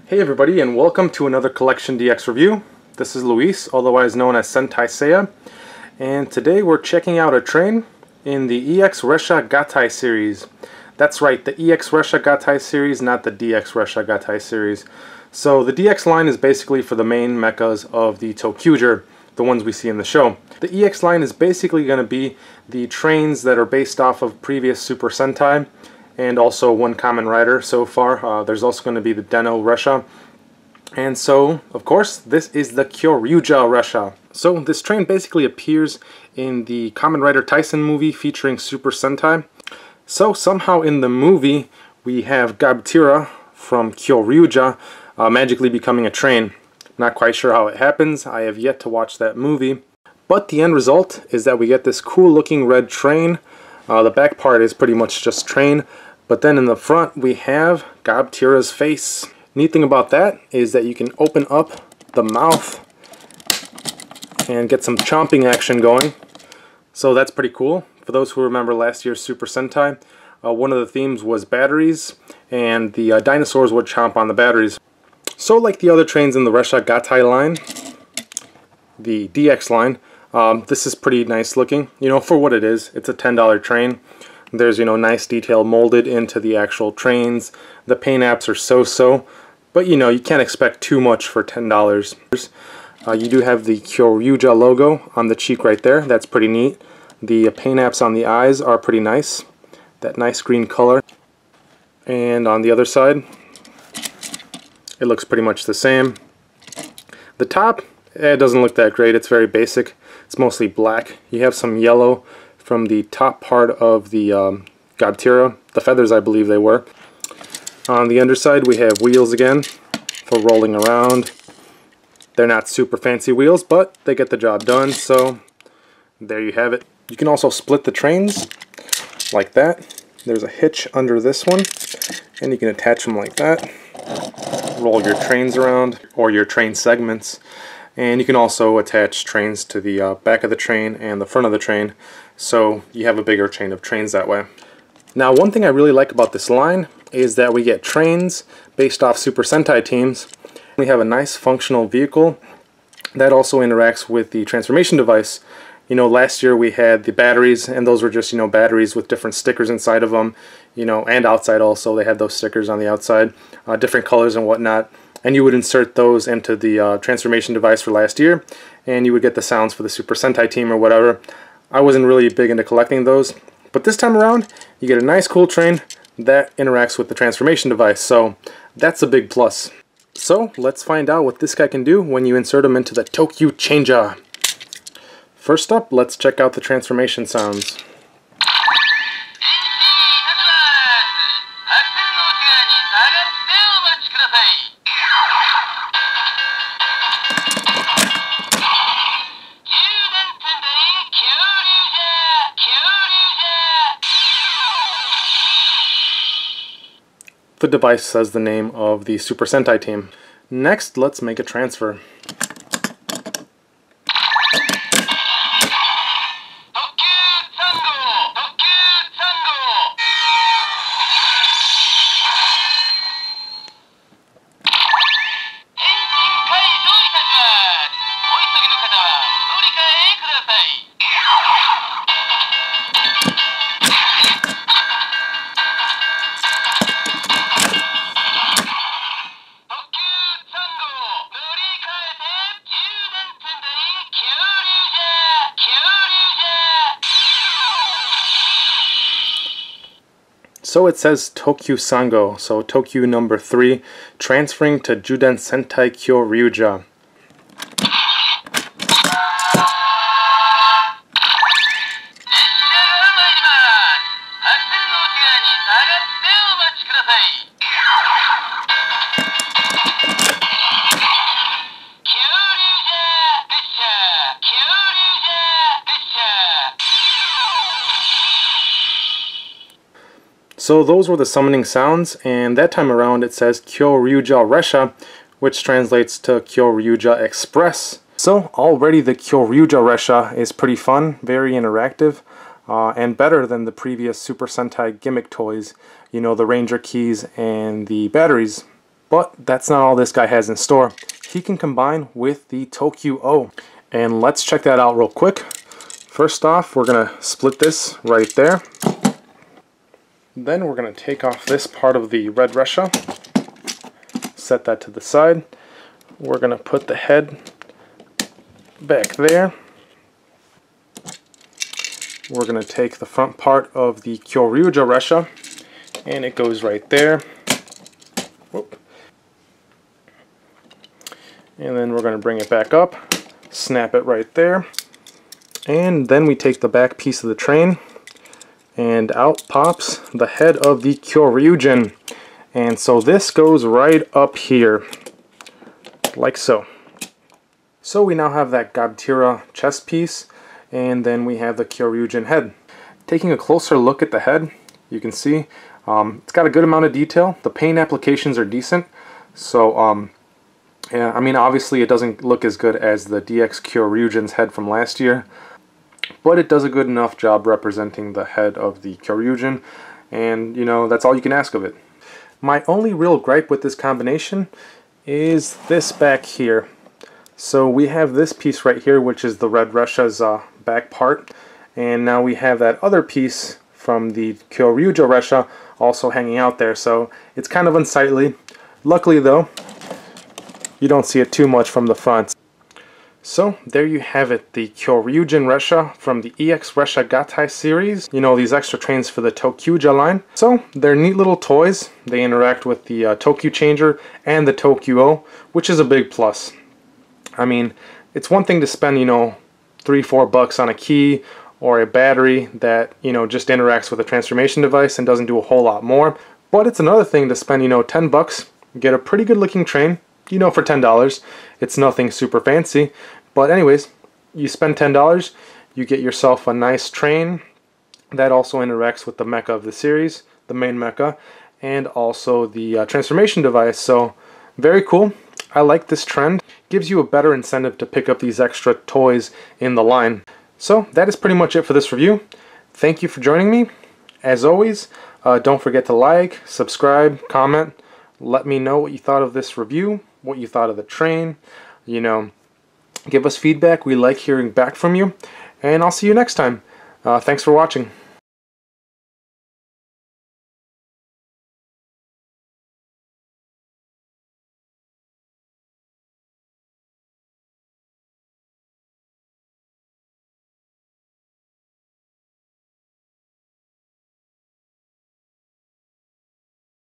Hey everybody, and welcome to another CollectionDX review. This is Luis, otherwise known as Sentai Seiya, and today we're checking out a train in the EX Ressha Gatai series. That's right, the EX Ressha Gatai series, not the DX Ressha Gatai series. So the DX line is basically for the main mechas of the ToQGer, the ones we see in the show. The EX line is basically going to be the trains that are based off of previous Super Sentai, and also one Kamen Rider so far. There's also going to be the Den-O Ressha. And so, of course, this is the Kyoryuger Ressha. So this train basically appears in the Kamen Rider Tyson movie featuring Super Sentai. So somehow in the movie we have Gabtira from Kyoryuger magically becoming a train. Not quite sure how it happens. I have yet to watch that movie. But the end result is that we get this cool looking red train. The back part is pretty much just train, but then in the front we have Gabtira's face. Neat thing about that is that you can open up the mouth and get some chomping action going. So that's pretty cool. For those who remember last year's Super Sentai, one of the themes was batteries, and the dinosaurs would chomp on the batteries. So like the other trains in the Ressha Gatai line, the DX line, this is pretty nice looking, for what it is. It's a $10 train. There's, nice detail molded into the actual trains. The paint apps are so-so, but you can't expect too much for $10. You do have the Kyoryuger logo on the cheek right there. That's pretty neat. The paint apps on the eyes are pretty nice. That nice green color. And on the other side, it looks pretty much the same. The top, it doesn't look that great. It's very basic. It's mostly black. You have some yellow from the top part of the Gabtira. The feathers, I believe they were. On the underside we have wheels again for rolling around. They're not super fancy wheels, but they get the job done, so there you have it. You can also split the trains like that. There's a hitch under this one, and you can attach them like that. Roll your trains around, or your train segments. And you can also attach trains to the back of the train and the front of the train, so you have a bigger chain of trains that way. Now, one thing I really like about this line is that we get trains based off Super Sentai teams. We have a nice functional vehicle that also interacts with the transformation device. Last year we had the batteries, and those were just, batteries with different stickers inside of them, and outside also. They had those stickers on the outside, different colors and whatnot. And you would insert those into the transformation device for last year, and you would get the sounds for the Super Sentai team or whatever. I wasn't really big into collecting those, but this time around, you get a nice cool train that interacts with the transformation device, so that's a big plus. So let's find out what this guy can do when you insert him into the ToQ Changer. First up, let's check out the transformation sounds. The device says the name of the Super Sentai team. Next, let's make a transfer. So it says ToQ Sango, so ToQ number 3, transferring to Juden Sentai Kyoryuger. So those were the summoning sounds, and that time around it says Kyoryuger Ressha, which translates to Kyoryuger Express. So already the Kyoryuger Ressha is pretty fun, very interactive, and better than the previous Super Sentai gimmick toys, you know, the Ranger keys and the batteries. But that's not all this guy has in store. He can combine with the ToQO. And let's check that out real quick. First off, we're going to split this right there. Then we're going to take off this part of the red Ressha. Set that to the side. We're going to put the head back there. We're going to take the front part of the Kyoryuger Ressha, and it goes right there. Whoop. And then we're going to bring it back up, snap it right there, and then we take the back piece of the train, and out pops the head of the Kyoryuger. And so this goes right up here, like so. So we now have that Gabtira chest piece, and then we have the Kyoryuger head. Taking a closer look at the head, you can see it's got a good amount of detail. The paint applications are decent. So yeah, I mean, obviously it doesn't look as good as the DX Kyoryuger's head from last year, but it does a good enough job representing the head of the Kyoryuger, and you know, that's all you can ask of it. My only real gripe with this combination is this back here. So we have this piece right here, which is the red Ressha's back part, and now we have that other piece from the Kyoryuger Ressha also hanging out there, so it's kind of unsightly. Luckily though, you don't see it too much from the front. So there you have it, the Kyoryuger Ressha from the EX Ressha Gatai series. You know, these extra trains for the ToQGer line. So they're neat little toys. They interact with the Tokyu Changer and the ToQO, which is a big plus. I mean, it's one thing to spend, you know, $3-4 on a key or a battery that, you know, just interacts with a transformation device and doesn't do a whole lot more. But it's another thing to spend, you know, $10, get a pretty good looking train, you know, for $10. It's nothing super fancy. But anyways, you spend $10, you get yourself a nice train that also interacts with the mecha of the series, the main mecha, and also the transformation device. So very cool. I like this trend. Gives you a better incentive to pick up these extra toys in the line. So that is pretty much it for this review. Thank you for joining me. As always, don't forget to like, subscribe, comment. Let me know what you thought of this review, what you thought of the train. You know, give us feedback. We like hearing back from you. And I'll see you next time. Thanks for watching.